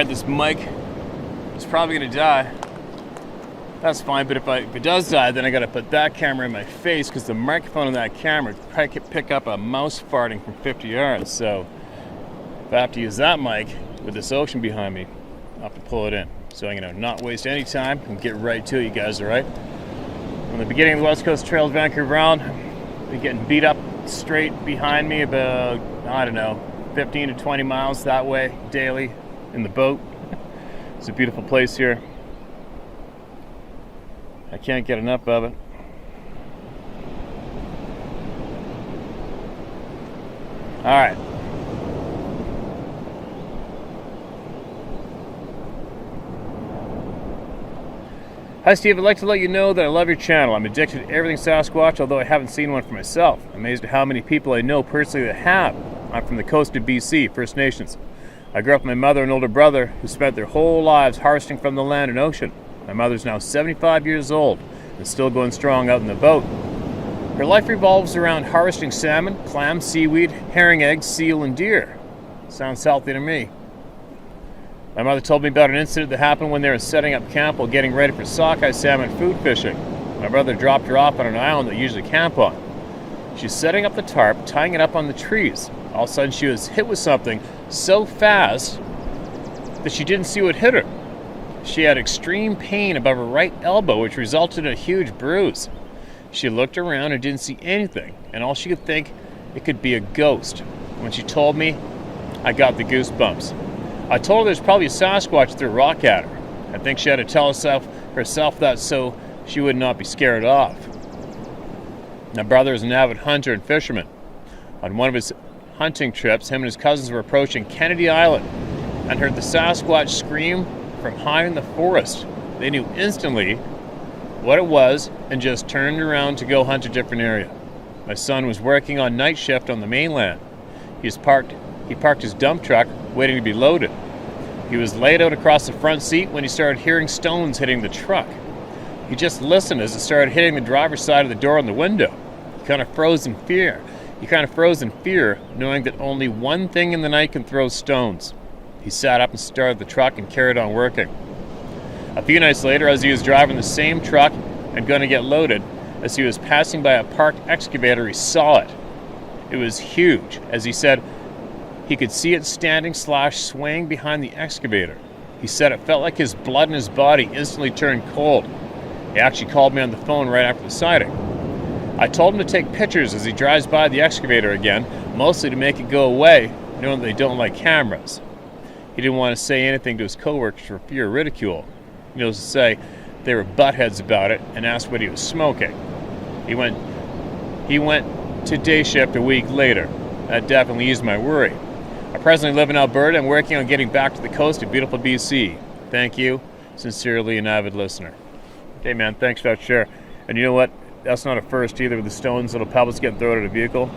Alright, this mic is probably going to die. That's fine, but if it does die, then I got to put that camera in my face because the microphone on that camera could pick up a mouse farting from 50 yards. So if I have to use that mic with this ocean behind me, I'll have to pull it in. So I'm going to not waste any time and get right to it, you guys, alright? From the beginning of the West Coast Trail of Vancouver Round, been getting beat up straight behind me about, I don't know, 15 to 20 miles that way daily in the boat. It's a beautiful place here. I can't get enough of it. Alright. Hi Steve, I'd like to let you know that I love your channel. I'm addicted to everything Sasquatch, although I haven't seen one for myself. I'm amazed at how many people I know personally that have. I'm from the coast of BC, First Nations. I grew up with my mother and older brother who spent their whole lives harvesting from the land and ocean. My mother's now 75 years old and still going strong out in the boat. Her life revolves around harvesting salmon, clams, seaweed, herring eggs, seal, and deer. Sounds healthy to me. My mother told me about an incident that happened when they were setting up camp while getting ready for sockeye salmon food fishing. My brother dropped her off on an island they usually camp on. She's setting up the tarp, tying it up on the trees. All of a sudden she was hit with something so fast that she didn't see what hit her. She had extreme pain above her right elbow, which resulted in a huge bruise. She looked around and didn't see anything, and all she could think it could be a ghost. When she told me, I got the goosebumps. I told her there's probably a Sasquatch threw a rock at her. I think she had to tell herself that so she would not be scared off. My brother is an avid hunter and fisherman. On one of his hunting trips, him and his cousins were approaching Kennedy Island and heard the Sasquatch scream from high in the forest. They knew instantly what it was and just turned around to go hunt a different area. My son was working on night shift on the mainland. He parked his dump truck waiting to be loaded. He was laid out across the front seat when he started hearing stones hitting the truck. He just listened as it started hitting the driver's side of the door and the window. He kind of froze in fear, knowing that only one thing in the night can throw stones. He sat up and started the truck and carried on working. A few nights later, as he was driving the same truck and going to get loaded, as he was passing by a parked excavator, he saw it. It was huge. As he said, he could see it standing/swaying behind the excavator. He said it felt like his blood in his body instantly turned cold. He actually called me on the phone right after the sighting. I told him to take pictures as he drives by the excavator again, mostly to make it go away, knowing that they don't like cameras. He didn't want to say anything to his coworkers for fear of ridicule. Needless to say, they were buttheads about it and asked what he was smoking. He went to day shift a week later. That definitely eased my worry. I presently live in Alberta and working on getting back to the coast of beautiful BC. Thank you. Sincerely, an avid listener. Okay, man, thanks for that share. And you know what? That's not a first either with the stones, little pebbles getting thrown at a vehicle.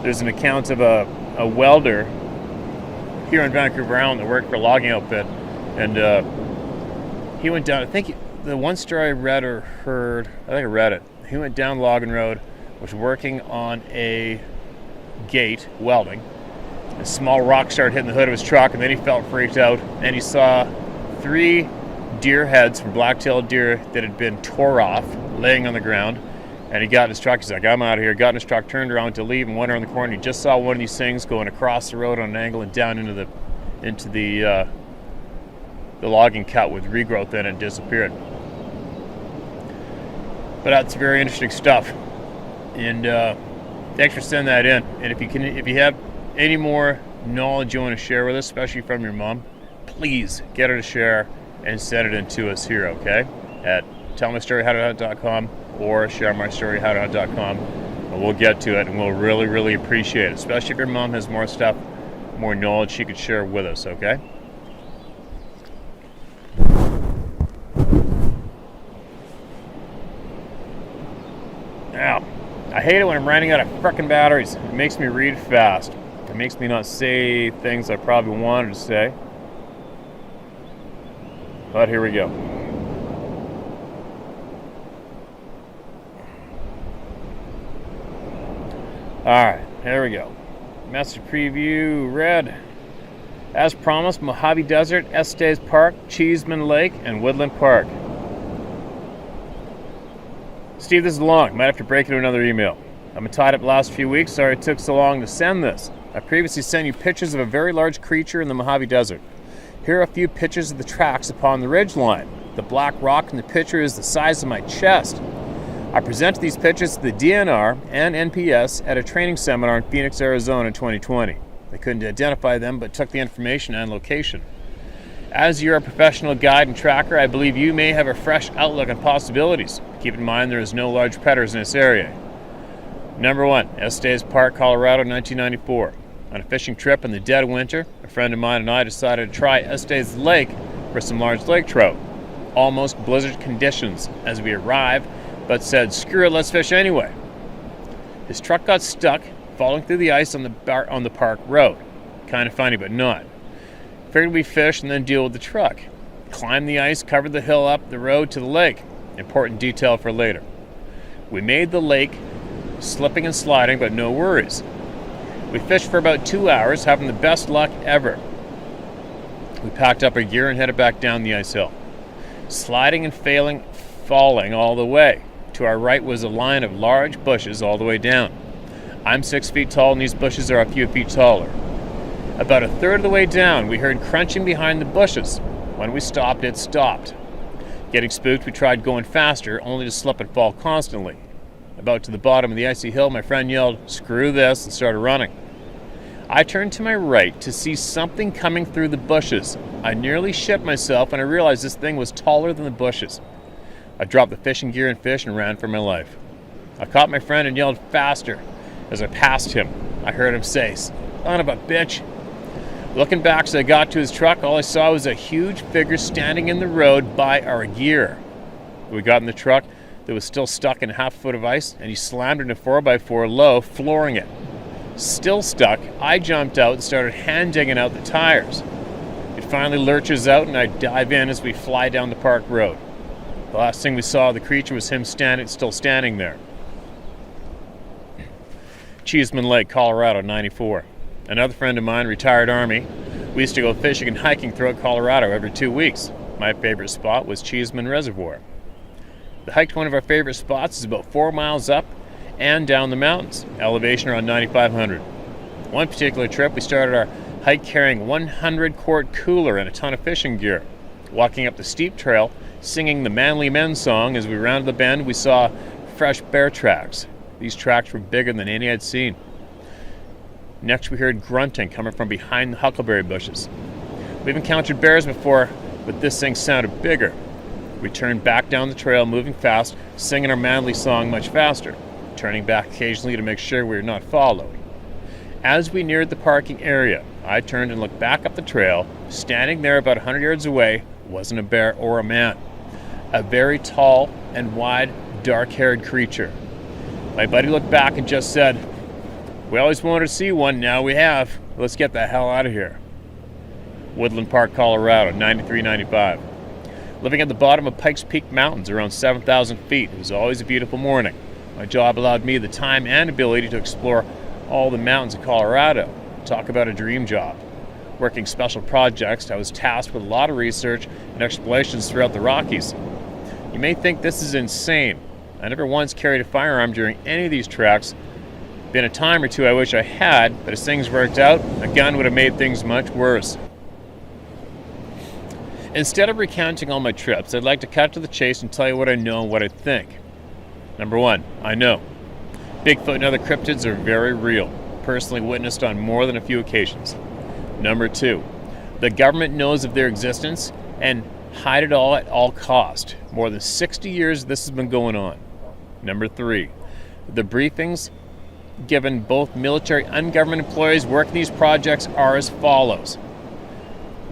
There's an account of a welder here in Vancouver Island that worked for a logging outfit, and he went down, I think the one story I read or heard, I think I read it, he went down Logan Road, was working on a gate, welding. A small rock started hitting the hood of his truck, and then he felt freaked out, and he saw 3 deer heads from black-tailed deer that had been tore off, laying on the ground. And he got in his truck, he's like, I'm out of here. Got in his truck, turned around to leave, and went around the corner. He just saw one of these things going across the road on an angle and down into the logging cut with regrowth in it and disappeared. But that's very interesting stuff. And thanks for sending that in. And if you have any more knowledge you want to share with us, especially from your mom, please get her to share and send it in to us here, okay? At tellmystoryhowtohunt.com or sharemystoryhowtohunt.com, and we'll get to it, and we'll really, really appreciate it, especially if your mom has more stuff, more knowledge she could share with us, okay? Now, I hate it when I'm running out of frickin' batteries. It makes me read fast. It makes me not say things I probably wanted to say. But here we go. Alright, here we go. Message preview read. As promised, Mojave Desert, Estes Park, Cheeseman Lake, and Woodland Park. Steve, this is long. Might have to break into another email. I've been tied up the last few weeks. Sorry it took so long to send this. I previously sent you pictures of a very large creature in the Mojave Desert. Here are a few pictures of the tracks upon the ridge line. The black rock in the picture is the size of my chest. I presented these pictures to the DNR and NPS at a training seminar in Phoenix, Arizona in 2020. They couldn't identify them, but took the information and location. As you're a professional guide and tracker, I believe you may have a fresh outlook on possibilities. Keep in mind there is no large predators in this area. Number 1, Estes Park, Colorado, 1994. On a fishing trip in the dead of winter, a friend of mine and I decided to try Estes Lake for some large lake trout. Almost blizzard conditions as we arrived, but said, screw it, let's fish anyway. His truck got stuck, falling through the ice on the park road. Kind of funny, but not. Figured we fish and then deal with the truck. Climbed the ice, covered the hill up the road to the lake. Important detail for later. We made the lake, slipping and sliding, but no worries. We fished for about 2 hours, having the best luck ever. We packed up our gear and headed back down the ice hill. Sliding and falling all the way. To our right was a line of large bushes all the way down. I'm 6 feet tall and these bushes are a few feet taller. About a third of the way down, we heard crunching behind the bushes. When we stopped, it stopped. Getting spooked, we tried going faster, only to slip and fall constantly. About to the bottom of the icy hill, my friend yelled, screw this, and started running. I turned to my right to see something coming through the bushes. I nearly shit myself when I realized this thing was taller than the bushes. I dropped the fishing gear and fish and ran for my life. I caught my friend and yelled faster. As I passed him, I heard him say, son of a bitch. Looking back as I got to his truck, all I saw was a huge figure standing in the road by our gear. We got in the truck that was still stuck in a half foot of ice, and he slammed into 4x4 low, flooring it. Still stuck, I jumped out and started hand digging out the tires. It finally lurches out, and I dive in as we fly down the park road. The last thing we saw of the creature was him still standing there. Cheeseman Lake, Colorado, 94. Another friend of mine, retired Army. We used to go fishing and hiking throughout Colorado every 2 weeks. My favorite spot was Cheeseman Reservoir. The hike to one of our favorite spots is about 4 miles up and down the mountains, elevation around 9,500. One particular trip, we started our hike carrying 100-quart cooler and a ton of fishing gear. Walking up the steep trail, singing the Manly Men song, as we rounded the bend, we saw fresh bear tracks. These tracks were bigger than any I'd seen. Next, we heard grunting coming from behind the huckleberry bushes. We've encountered bears before, but this thing sounded bigger. We turned back down the trail, moving fast, singing our Manly song much faster, turning back occasionally to make sure we were not followed. As we neared the parking area, I turned and looked back up the trail. Standing there about 100 yards away wasn't a bear or a man. A very tall and wide, dark-haired creature. My buddy looked back and just said, we always wanted to see one, now we have. Let's get the hell out of here. Woodland Park, Colorado, 93-95. Living at the bottom of Pikes Peak Mountains, around 7,000 feet, it was always a beautiful morning. My job allowed me the time and ability to explore all the mountains of Colorado. Talk about a dream job. Working special projects, I was tasked with a lot of research and explorations throughout the Rockies. You may think this is insane. I never once carried a firearm during any of these treks. Been a time or two I wish I had, but as things worked out, a gun would have made things much worse. Instead of recounting all my trips, I'd like to cut to the chase and tell you what I know and what I think. Number 1, I know. Bigfoot and other cryptids are very real, personally witnessed on more than a few occasions. Number 2, the government knows of their existence and hide it all at all cost. More than 60 years this has been going on. Number 3, the briefings given both military and government employees working these projects are as follows.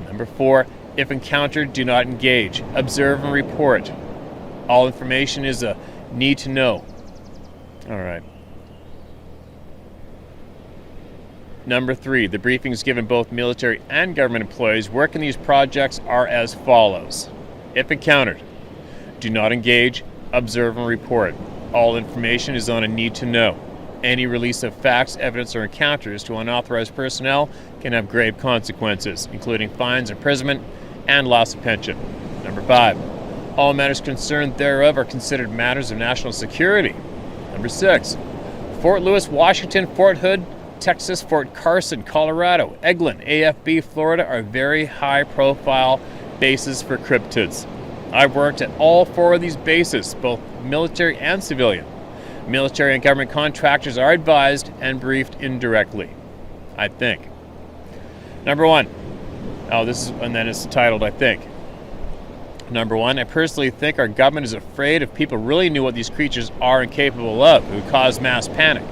Number 4, if encountered, do not engage. Observe and report. All information is a need to know. All right. Number 3, the briefings given both military and government employees working these projects are as follows. If encountered, do not engage. Observe and report. All information is on a need to know. Any release of facts, evidence, or encounters to unauthorized personnel can have grave consequences, including fines, imprisonment, and loss of pension. Number 5. All matters concerned thereof are considered matters of national security. Number 6. Fort Lewis, Washington, Fort Hood, Texas, Fort Carson, Colorado, Eglin, AFB, Florida are very high-profile bases for cryptids. I've worked at all 4 of these bases, both military and civilian. Military and government contractors are advised and briefed indirectly, I think. Number 1. And then it's titled, I think. Number 1, I personally think our government is afraid if people really knew what these creatures are and capable of. It would cause mass panic.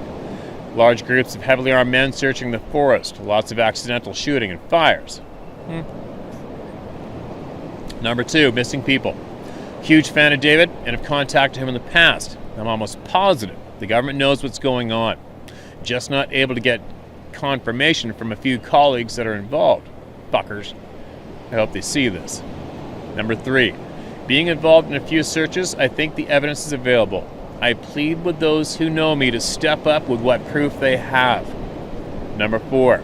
Large groups of heavily armed men searching the forest. Lots of accidental shooting and fires. Number 2, missing people. Huge fan of David and have contacted him in the past. I'm almost positive the government knows what's going on. Just not able to get confirmation from a few colleagues that are involved. Fuckers. I hope they see this. Number 3, being involved in a few searches, I think the evidence is available. I plead with those who know me to step up with what proof they have. Number 4,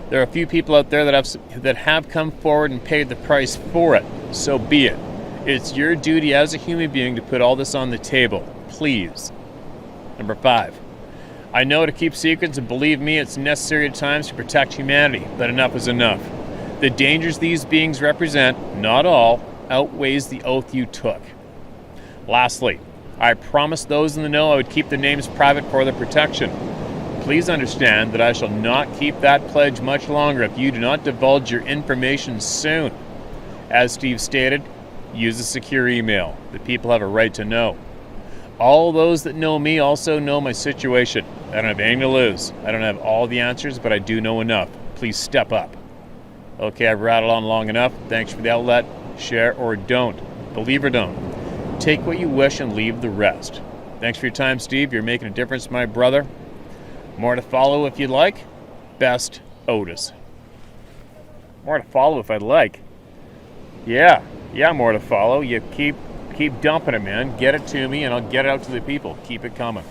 there are a few people out there that have come forward and paid the price for it. So be it. It's your duty as a human being to put all this on the table. Please. Number 5, I know to keep secrets, and believe me, it's necessary at times to protect humanity, but enough is enough. The dangers these beings represent, not all, outweighs the oath you took. Lastly, I promised those in the know I would keep the names private for their protection. Please understand that I shall not keep that pledge much longer if you do not divulge your information soon. As Steve stated, use a secure email. The people have a right to know. All those that know me also know my situation. I don't have anything to lose. I don't have all the answers, but I do know enough. Please step up. Okay, I've rattled on long enough. Thanks for the outlet. Share or don't. Believe or don't. Take what you wish and leave the rest. Thanks for your time, Steve. You're making a difference, my brother. More to follow if you'd like. Best, Otis. More to follow if I'd like. Yeah, more to follow. You keep dumping it, man. Get it to me and I'll get it out to the people. Keep it coming.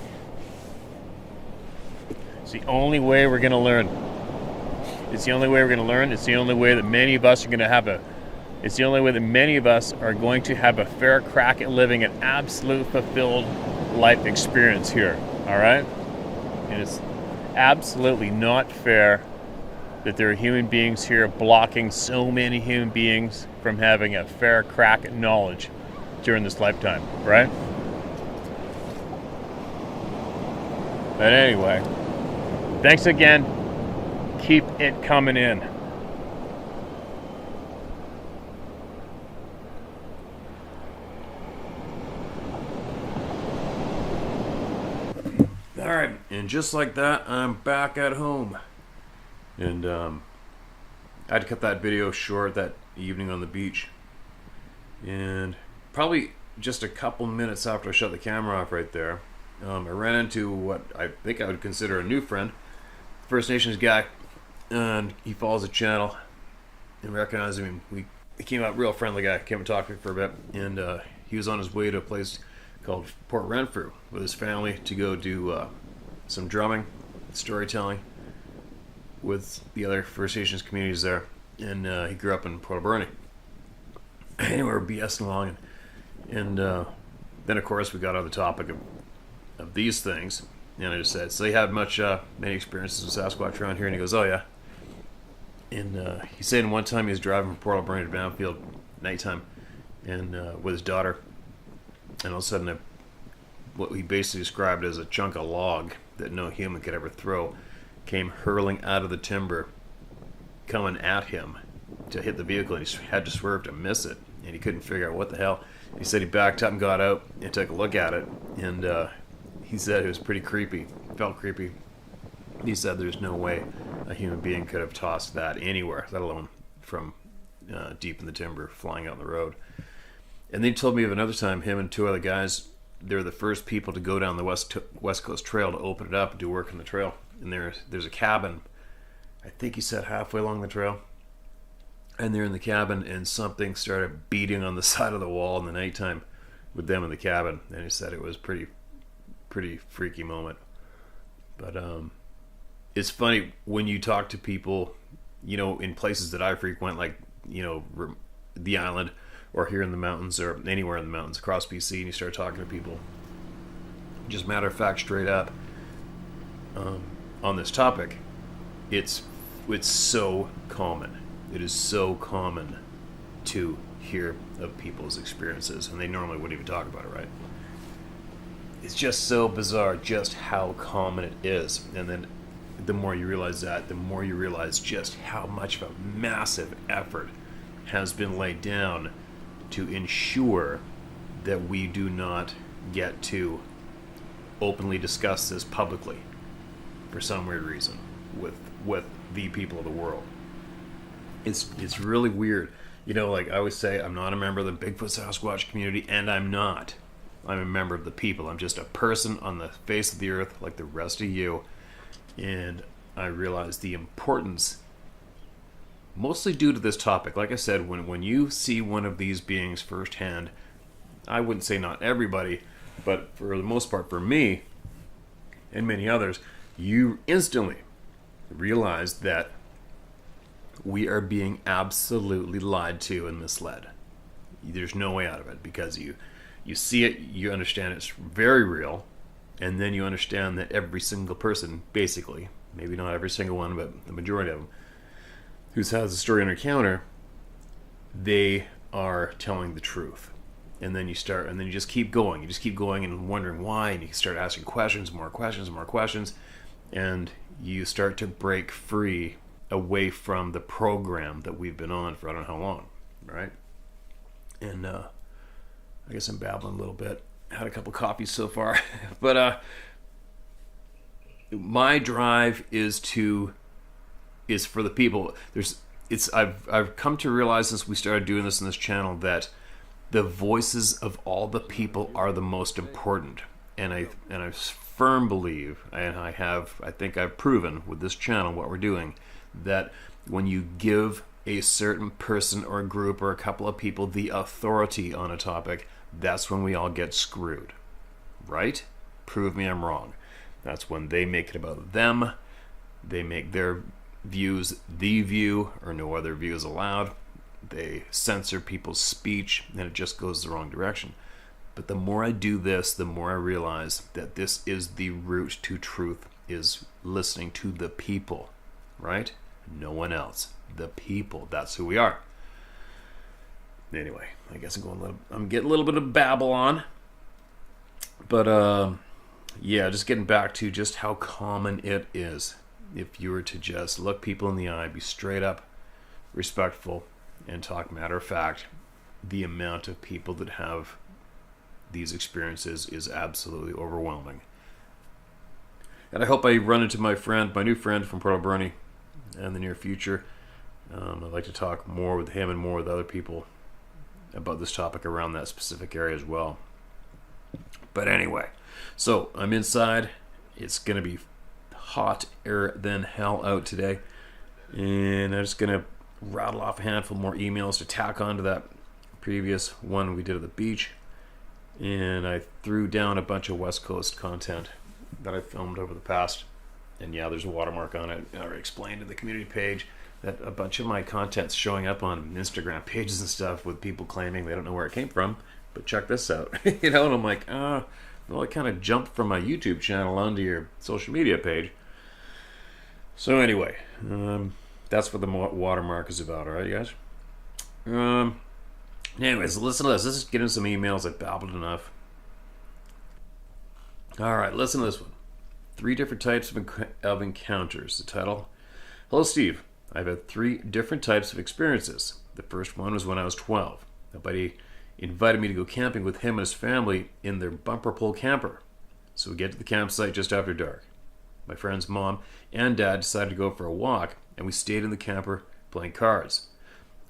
It's the only way we're going to learn. It's the only way we're going to learn. It's the only way that many of us are going to have it's the only way that many of us are going to have a fair crack at living an absolute fulfilled life experience here. All right? And it's absolutely not fair that there are human beings here blocking so many human beings from having a fair crack at knowledge during this lifetime, right? But anyway, thanks again. Keep it coming in. All right, and just like that, I'm back at home. And I had to cut that video short, that evening on the beach. And probably just a couple minutes after I shut the camera off right there, I ran into what I think I would consider a new friend, First Nations guy, and he follows the channel and recognized him. He came out real friendly guy, came and talked to me for a bit, and he was on his way to a place called Port Renfrew with his family to go do some drumming, storytelling with the other First Nations communities there, and he grew up in Port Alberni. And we were BSing along, and then of course we got on the topic of these things, and I just said, so you had many experiences with Sasquatch around here? And he goes, oh yeah. And he said one time he was driving from Port Alberni to Banfield nighttime, and with his daughter, and all of a sudden what he basically described as a chunk of log that no human could ever throw came hurling out of the timber, coming at him to hit the vehicle, and he had to swerve to miss it, and he couldn't figure out what the hell. He said he backed up and got out and took a look at it, and he said it was pretty creepy. It felt creepy. He said there's no way a human being could have tossed that anywhere, let alone from deep in the timber, flying out on the road. And they told me of another time, him and 2 other guys, they were the first people to go down the West Coast Trail to open it up and do work on the trail. And there's a cabin, I think he said halfway along the trail. And they're in the cabin, and something started beating on the side of the wall in the nighttime with them in the cabin. And he said it was pretty freaky moment. But it's funny when you talk to people, in places that I frequent, like, the island or here in the mountains or anywhere in the mountains across BC, and you start talking to people, just matter of fact, straight up, on this topic, it's so common. It is so common to hear of people's experiences, and they normally wouldn't even talk about it, right? It's just so bizarre just how common it is. And then the more you realize that, the more you realize just how much of a massive effort has been laid down to ensure that we do not get to openly discuss this publicly for some weird reason with the people of the world. It's really weird. Like I always say, I'm not a member of the Bigfoot Sasquatch community, and I'm not. I'm a member of the people. I'm just a person on the face of the earth like the rest of you. And I realize the importance, mostly due to this topic. Like I said, when you see one of these beings firsthand, I wouldn't say not everybody, but for the most part for me and many others, you instantly realize that we are being absolutely lied to and misled. There's no way out of it, because you see it, you understand it's very real, and then you understand that every single person, basically, maybe not every single one, but the majority of them, who has a story or encounter, they are telling the truth. And then you just keep going. You just keep going and wondering why, and you start asking questions, more questions, and you start to break free away from the program that we've been on for I don't know how long, right? And I guess I'm babbling a little bit. Had a couple coffees so far, but my drive is for the people. I've come to realize since we started doing this in this channel that the voices of all the people are the most important, and I firm believe, and I think I've proven with this channel what we're doing, that when you give a certain person or a group or a couple of people the authority on a topic, that's when we all get screwed, right? Prove me I'm wrong. That's when they make it about them. They make their views the view, or no other views allowed. They censor people's speech, and it just goes the wrong direction. But the more I do this, the more I realize that this is the route to truth, is listening to the people, right? No one else. The people. That's who we are. Anyway, I guess I'm getting a little bit of babble on. But yeah, just getting back to just how common it is. If you were to just look people in the eye, be straight up, respectful, and talk matter of fact, the amount of people that have these experiences is absolutely overwhelming. And I hope I run into my new friend from Port Alberni in the near future. I'd like to talk more with him and more with other people about this topic around that specific area as well. But anyway, so I'm inside. It's going to be hotter than hell out today. And I'm just going to rattle off a handful more emails to tack on to that previous one we did at the beach. And I threw down a bunch of West Coast content that I filmed over the past. And yeah, there's a watermark on it. I already explained in the community page that a bunch of my content's showing up on Instagram pages and stuff with people claiming they don't know where it came from, but check this out. And I'm like, well, I kind of jumped from my YouTube channel onto your social media page. So anyway, that's what the watermark is about, alright, you guys? Anyways, listen to this. Let's just get into some emails. I babbled enough. Alright, listen to this one. 3 different types of encounters. The title: Hello, Steve. I've had 3 different types of experiences. The first one was when I was 12. A buddy invited me to go camping with him and his family in their bumper pull camper. So we get to the campsite just after dark. My friend's mom and dad decided to go for a walk, and we stayed in the camper playing cards.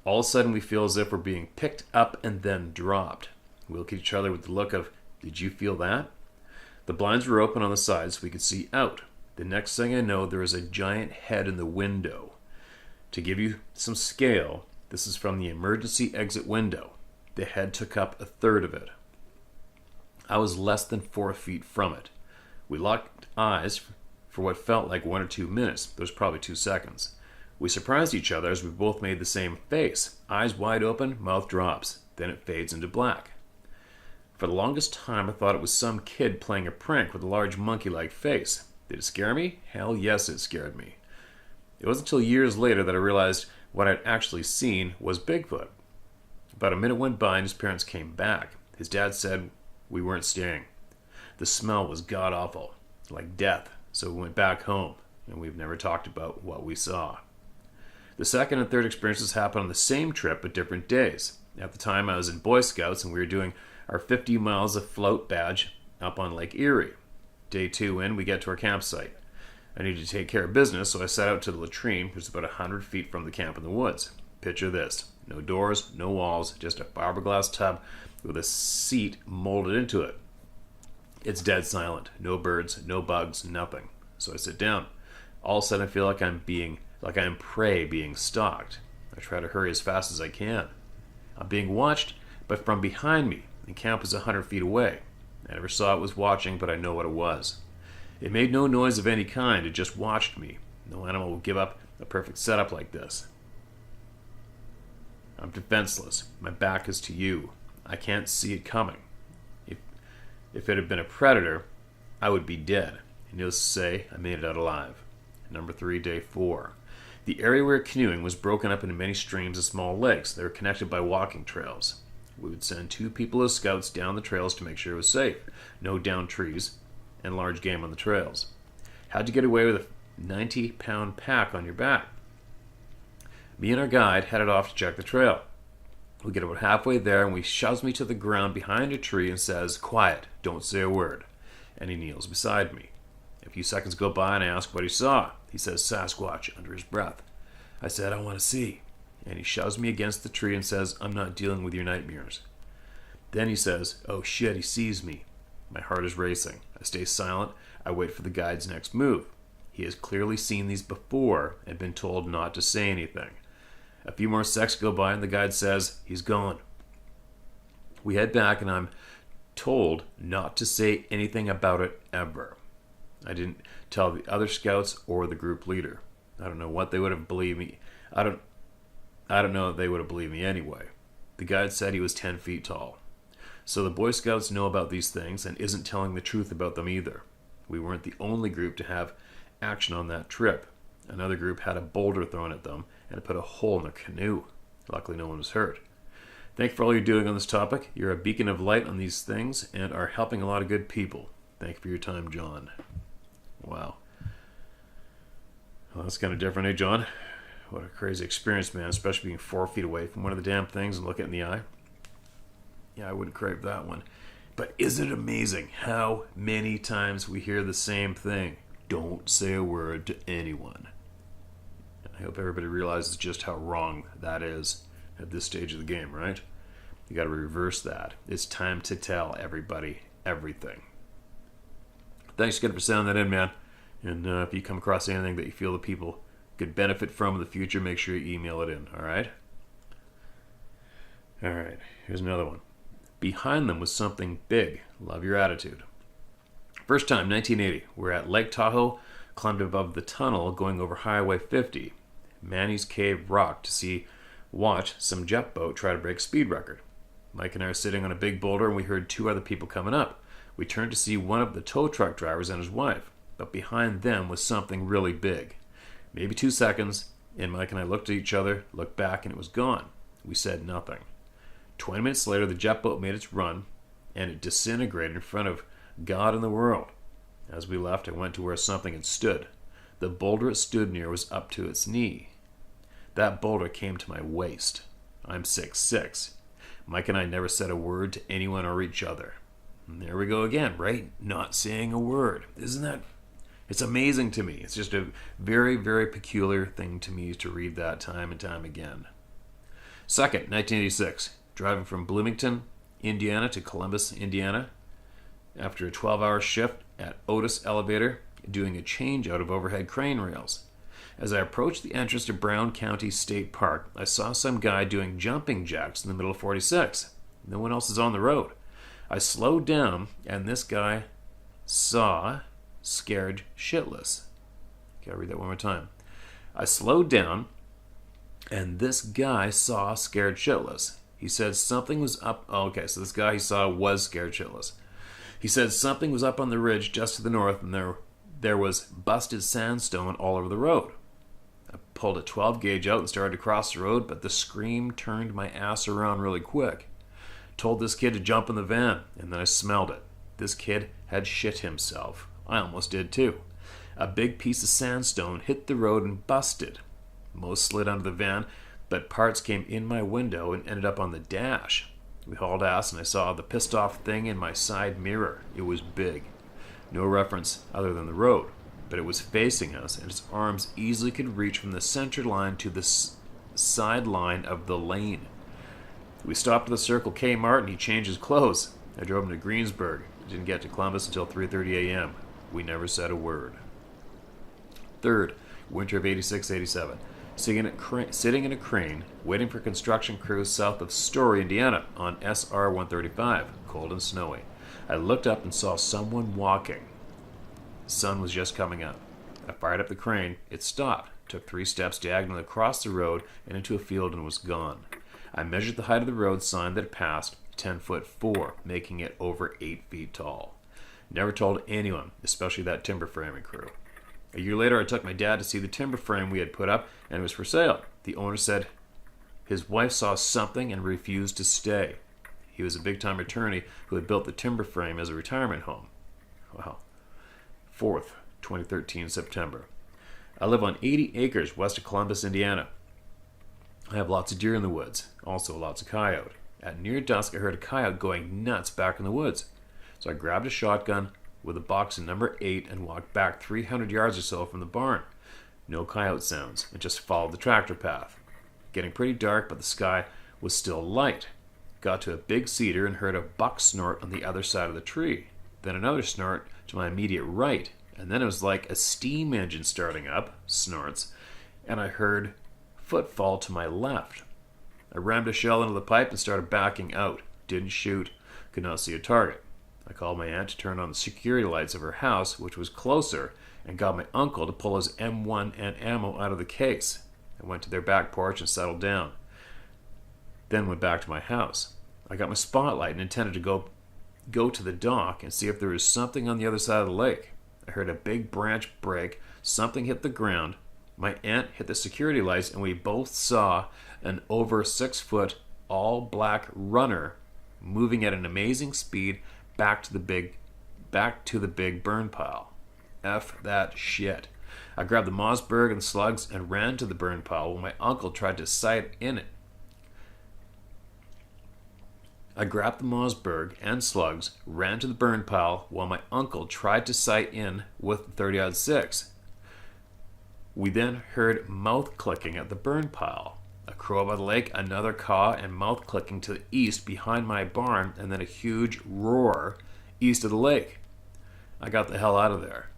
All of a sudden, we feel as if we're being picked up and then dropped. We look at each other with the look of, "Did you feel that?" The blinds were open on the sides so we could see out. The next thing I know, there is a giant head in the window. To give you some scale, this is from the emergency exit window. The head took up a third of it. I was less than 4 feet from it. We locked eyes for what felt like 1 or 2 minutes. There was probably 2 seconds. We surprised each other as we both made the same face. Eyes wide open, mouth drops. Then it fades into black. For the longest time, I thought it was some kid playing a prank with a large monkey-like face. Did it scare me? Hell yes, it scared me. It wasn't until years later that I realized what I'd actually seen was Bigfoot. About a minute went by and his parents came back. His dad said we weren't staying. The smell was god-awful, like death, so we went back home, and we've never talked about what we saw. The second and third experiences happened on the same trip but different days. At the time, I was in Boy Scouts, and we were doing our 50 miles of float badge up on Lake Erie. Day 2 in, we get to our campsite. I needed to take care of business, so I set out to the latrine, which is about 100 feet from the camp in the woods. Picture this. No doors, no walls, just a fiberglass tub with a seat molded into it. It's dead silent. No birds, no bugs, nothing. So I sit down. All of a sudden I feel like I'm prey being stalked. I try to hurry as fast as I can. I'm being watched, but from behind me. The camp was 100 feet away. I never saw it was watching, but I know what it was. It made no noise of any kind. It just watched me. No animal would give up a perfect setup like this. I'm defenseless. My back is to you. I can't see it coming. If it had been a predator, I would be dead. And needless to say, I made it out alive. Number 3, day 4. The area we were canoeing was broken up into many streams and small lakes. They were connected by walking trails. We would send 2 people as scouts down the trails to make sure it was safe. No downed trees and large game on the trails. How'd you get away with a 90-pound pack on your back? Me and our guide headed off to check the trail. We get about halfway there and he shoves me to the ground behind a tree and says, "Quiet, don't say a word." And he kneels beside me. A few seconds go by and I ask what he saw. He says Sasquatch under his breath. I said, "I want to see." And he shoves me against the tree and says, "I'm not dealing with your nightmares." Then he says, "Oh shit, he sees me." My heart is racing. I stay silent. I wait for the guide's next move. He has clearly seen these before and been told not to say anything. A few more seconds go by and the guide says, "He's gone." We head back and I'm told not to say anything about it ever. I didn't tell the other scouts or the group leader. I don't know what they would have believed me. I don't know if they would have believed me anyway. The guide said he was 10 feet tall. So the Boy Scouts know about these things and isn't telling the truth about them either. We weren't the only group to have action on that trip. Another group had a boulder thrown at them and it put a hole in their canoe. Luckily no one was hurt. Thank you for all you're doing on this topic. You're a beacon of light on these things and are helping a lot of good people. Thank you for your time, John. Wow. Well, that's kind of different, eh, John? What a crazy experience, man, especially being 4 feet away from one of the damn things and looking it in the eye. Yeah, I wouldn't crave that one. But isn't it amazing how many times we hear the same thing? Don't say a word to anyone. I hope everybody realizes just how wrong that is at this stage of the game, right? You got to reverse that. It's time to tell everybody everything. Thanks again for sending that in, man. And if you come across anything that you feel the people could benefit from in the future, make sure you email it in, all right? All right, here's another one. Behind them was something big. Love your attitude. First time, 1980. We're at Lake Tahoe, climbed above the tunnel going over Highway 50. Manny's Cave Rock to watch some jet boat try to break speed record. Mike and I are sitting on a big boulder and we heard 2 other people coming up. We turned to see one of the tow truck drivers and his wife, but behind them was something really big. Maybe 2 seconds, and Mike and I looked at each other, looked back, and it was gone. We said nothing. 20 minutes later, the jet boat made its run, and it disintegrated in front of God and the world. As we left, I went to where something had stood. The boulder it stood near was up to its knee. That boulder came to my waist. I'm 6'6". Mike and I never said a word to anyone or each other. And there we go again, right? Not saying a word. Isn't that... It's amazing to me. It's just a very, very peculiar thing to me to read that time and time again. Second, 1986. Driving from Bloomington, Indiana to Columbus, Indiana. After a 12-hour shift at Otis Elevator, doing a change out of overhead crane rails. As I approached the entrance to Brown County State Park, I saw some guy doing jumping jacks in the middle of 46. No one else is on the road. I slowed down, and this guy saw scared shitless. Okay, I'll read that one more time. I slowed down, and this guy saw scared shitless. He said something was up. Oh, okay, so this guy he saw was scared shitless. He said something was up on the ridge just to the north, and there was busted sandstone all over the road. I pulled a 12 gauge out and started to cross the road, but the scream turned my ass around really quick. Told this kid to jump in the van, and then I smelled it. This kid had shit himself. I almost did too. A big piece of sandstone hit the road and busted. Most slid under the van, but parts came in my window and ended up on the dash. We hauled ass and I saw the pissed off thing in my side mirror. It was big. No reference other than the road, but it was facing us and its arms easily could reach from the center line to the side line of the lane. We stopped at the Circle K Mart and he changed his clothes. I drove him to Greensburg. Didn't get to Columbus until 3:30 a.m. We never said a word. 3rd, winter of 86-87. Sitting in a crane, waiting for construction crews south of Story, Indiana, on SR 135, cold and snowy. I looked up and saw someone walking. The sun was just coming up. I fired up the crane. It stopped, took 3 steps diagonally across the road and into a field and was gone. I measured the height of the road sign that it passed, 10'4", making it over 8 feet tall. Never told anyone, especially that timber framing crew. A year later, I took my dad to see the timber frame we had put up, and it was for sale. The owner said his wife saw something and refused to stay. He was a big-time attorney who had built the timber frame as a retirement home. Wow. 4th, 2013, September. I live on 80 acres west of Columbus, Indiana. I have lots of deer in the woods, also lots of coyote. At near dusk, I heard a coyote going nuts back in the woods. So I grabbed a shotgun with a box in number 8 and walked back 300 yards or so from the barn. No coyote sounds, and just followed the tractor path. Getting pretty dark, but the sky was still light. Got to a big cedar and heard a buck snort on the other side of the tree. Then another snort to my immediate right, and then it was like a steam engine starting up, snorts, and I heard footfall to my left. I rammed a shell into the pipe and started backing out. Didn't shoot, could not see a target. I called my aunt to turn on the security lights of her house, which was closer, and got my uncle to pull his M1 and ammo out of the case. I went to their back porch and settled down. Then went back to my house. I got my spotlight and intended to go to the dock and see if there was something on the other side of the lake. I heard a big branch break, something hit the ground. My aunt hit the security lights, and we both saw an over 6-foot, all-black runner moving at an amazing speed back to the big burn pile. F that shit. I grabbed the Mossberg and slugs and ran to the burn pile while my uncle tried to sight in it. I grabbed the Mossberg and slugs, ran to the burn pile while my uncle tried to sight in with the 30-06. We then heard mouth clicking at the burn pile. A crow by the lake, another caw, and mouth clicking to the east behind my barn, and then a huge roar east of the lake. I got the hell out of there.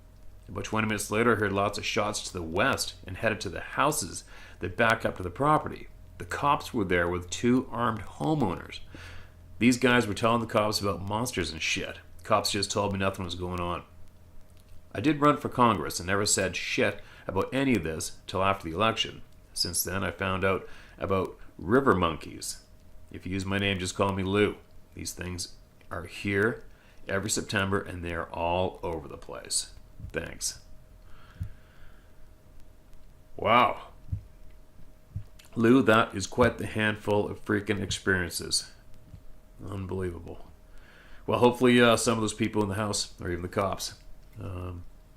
About 20 minutes later, I heard lots of shots to the west and headed to the houses that back up to the property. The cops were there with 2 armed homeowners. These guys were telling the cops about monsters and shit. Cops just told me nothing was going on. I did run for Congress and never said shit about any of this till after the election. Since then, I found out about river monkeys. If you use my name, just call me Lou. These things are here every September, and they are all over the place. Thanks. Wow. Lou, that is quite the handful of freaking experiences. Unbelievable. Well, hopefully some of those people in the house, or even the cops,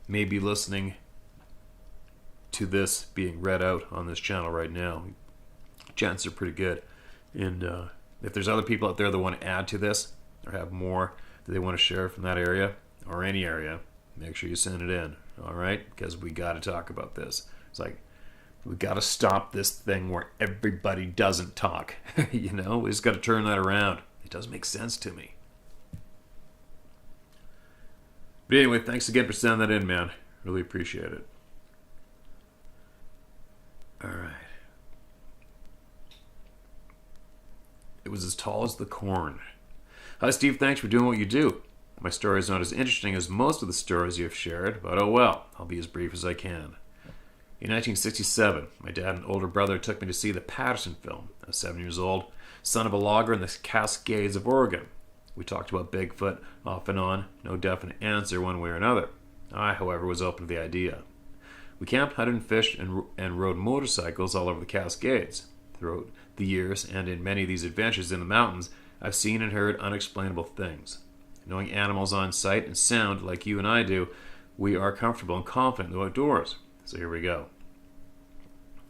may be listening to this being read out on this channel right now. Chances are pretty good. And if there's other people out there that want to add to this or have more that they want to share from that area or any area, make sure you send it in, all right? Because we got to talk about this. It's like, we got to stop this thing where everybody doesn't talk. You know, we just got to turn that around. It doesn't make sense to me. But anyway, thanks again for sending that in, man. Really appreciate it. All right. It was as tall as the corn. Hi, Steve. Thanks for doing what you do. My story is not as interesting as most of the stories you have shared, but oh well, I'll be as brief as I can. In 1967, my dad and older brother took me to see the Patterson film. I was 7 years old, son of a logger in the Cascades of Oregon. We talked about Bigfoot off and on, no definite answer one way or another. I, however, was open to the idea. We camped, hunted, and fished, and rode motorcycles all over the Cascades. Throughout the years, and in many of these adventures in the mountains, I've seen and heard unexplainable things. Knowing animals on sight and sound like you and I do, we are comfortable and confident in the outdoors. So here we go.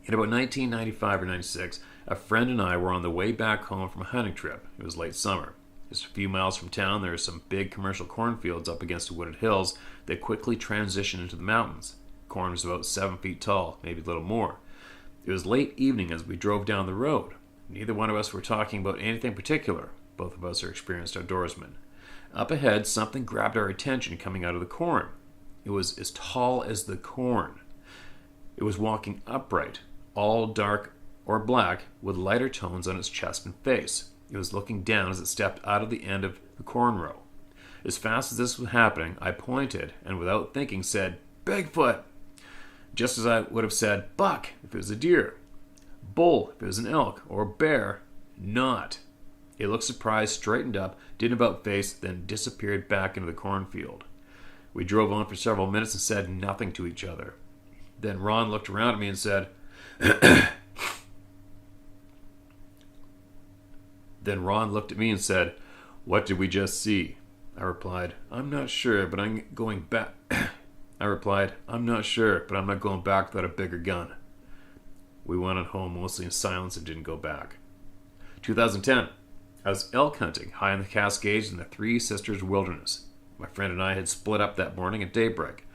In about 1995 or 96, a friend and I were on the way back home from a hunting trip. It was late summer. Just a few miles from town, there are some big commercial cornfields up against the wooded hills that quickly transition into the mountains. Corn was about 7 feet tall, maybe a little more. It was late evening as we drove down the road. Neither one of us were talking about anything particular. Both of us are experienced outdoorsmen. Up ahead, something grabbed our attention coming out of the corn. It was as tall as the corn. It was walking upright, all dark or black, with lighter tones on its chest and face. It was looking down as it stepped out of the end of the corn row. As fast as this was happening, I pointed and without thinking said, "Bigfoot!" Just as I would have said buck if it was a deer, bull if it was an elk, or bear not. It looked surprised, straightened up, did an about face, then disappeared back into the cornfield. We drove on for several minutes and said nothing to each other. Then Ron looked around at me and said, "What did we just see?" I replied, I'm not sure, but I'm not going back without a bigger gun. We went on home mostly in silence and didn't go back. 2010. I was elk hunting high in the Cascades in the Three Sisters Wilderness. My friend and I had split up that morning at daybreak.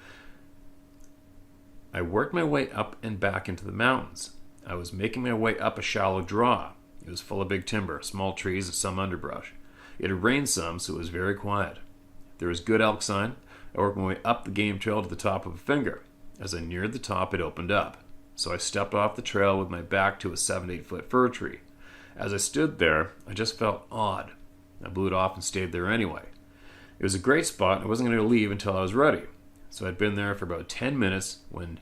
I worked my way up and back into the mountains. I was making my way up a shallow draw. It was full of big timber, small trees, and some underbrush. It had rained some, so it was very quiet. There was good elk sign. I worked my way up the game trail to the top of a finger. As I neared the top, it opened up. So I stepped off the trail with my back to a 7 to 8 foot fir tree. As I stood there, I just felt odd. I blew it off and stayed there anyway. It was a great spot, and I wasn't going to leave until I was ready. So I'd been there for about 10 minutes when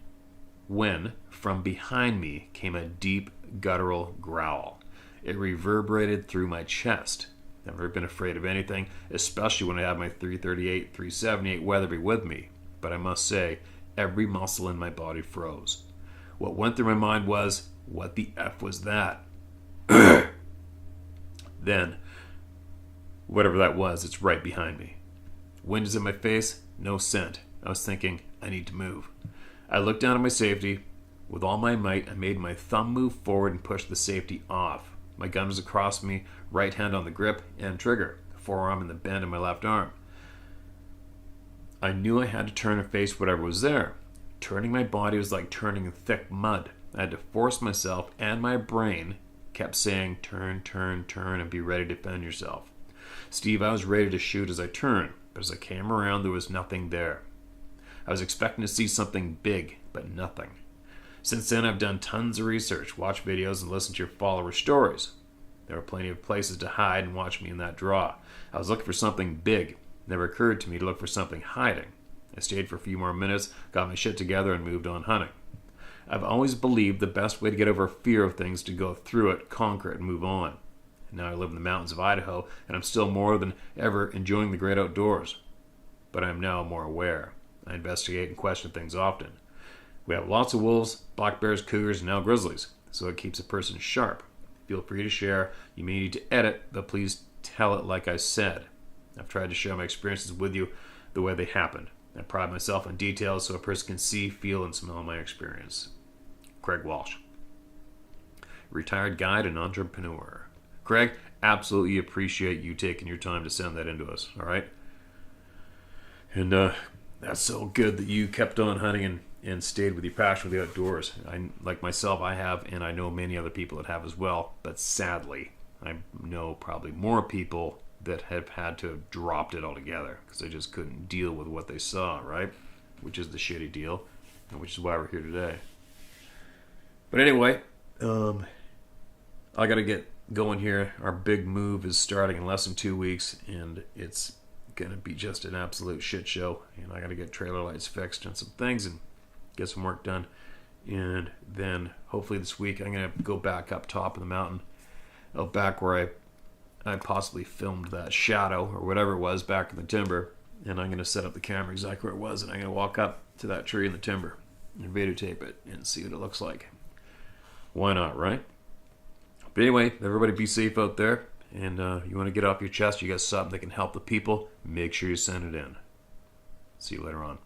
from behind me came a deep, guttural growl. It reverberated through my chest. I've never been afraid of anything, especially when I had my .338, .378 Weatherby with me. But I must say, every muscle in my body froze. What went through my mind was, what the F was that? Then, whatever that was, it's right behind me. Wind is in my face, no scent. I was thinking, I need to move. I looked down at my safety. With all my might, I made my thumb move forward and pushed the safety off. My gun was across me, right hand on the grip and trigger, forearm in the bend of my left arm. I knew I had to turn and face whatever was there. Turning my body was like turning in thick mud. I had to force myself, and my brain kept saying, turn, turn, turn, and be ready to defend yourself. Steve, I was ready to shoot as I turned, but as I came around, there was nothing there. I was expecting to see something big, but nothing. Since then, I've done tons of research, watched videos, and listened to your followers' stories. There were plenty of places to hide and watch me in that draw. I was looking for something big. It never occurred to me to look for something hiding. I stayed for a few more minutes, got my shit together, and moved on hunting. I've always believed the best way to get over fear of things is to go through it, conquer it, and move on. And now I live in the mountains of Idaho, and I'm still more than ever enjoying the great outdoors. But I am now more aware. I investigate and question things often. We have lots of wolves, black bears, cougars, and now grizzlies, so it keeps a person sharp. Feel free to share. You may need to edit, but please tell it like I said. I've tried to share my experiences with you the way they happened. I pride myself on details so a person can see, feel, and smell my experience. Craig Walsh. Retired guide and entrepreneur. Craig, absolutely appreciate you taking your time to send that into us, all right? And that's so good that you kept on hunting and stayed with your passion for the outdoors. Like myself, I have, and I know many other people that have as well, but sadly, I know probably more people that have had to have dropped it altogether because they just couldn't deal with what they saw, right? Which is the shitty deal, and which is why we're here today. But anyway, I got to get going here. Our big move is starting in less than 2 weeks, and it's going to be just an absolute shit show. And I got to get trailer lights fixed and some things and get some work done. And then hopefully this week I'm going to go back up top of the mountain, out back where I possibly filmed that shadow or whatever it was back in the timber. And I'm going to set up the camera exactly where it was, and I'm going to walk up to that tree in the timber and videotape it and see what it looks like. Why not, right? But anyway, everybody be safe out there. And you want to get off your chest, you got something that can help the people, make sure you send it in. See you later on.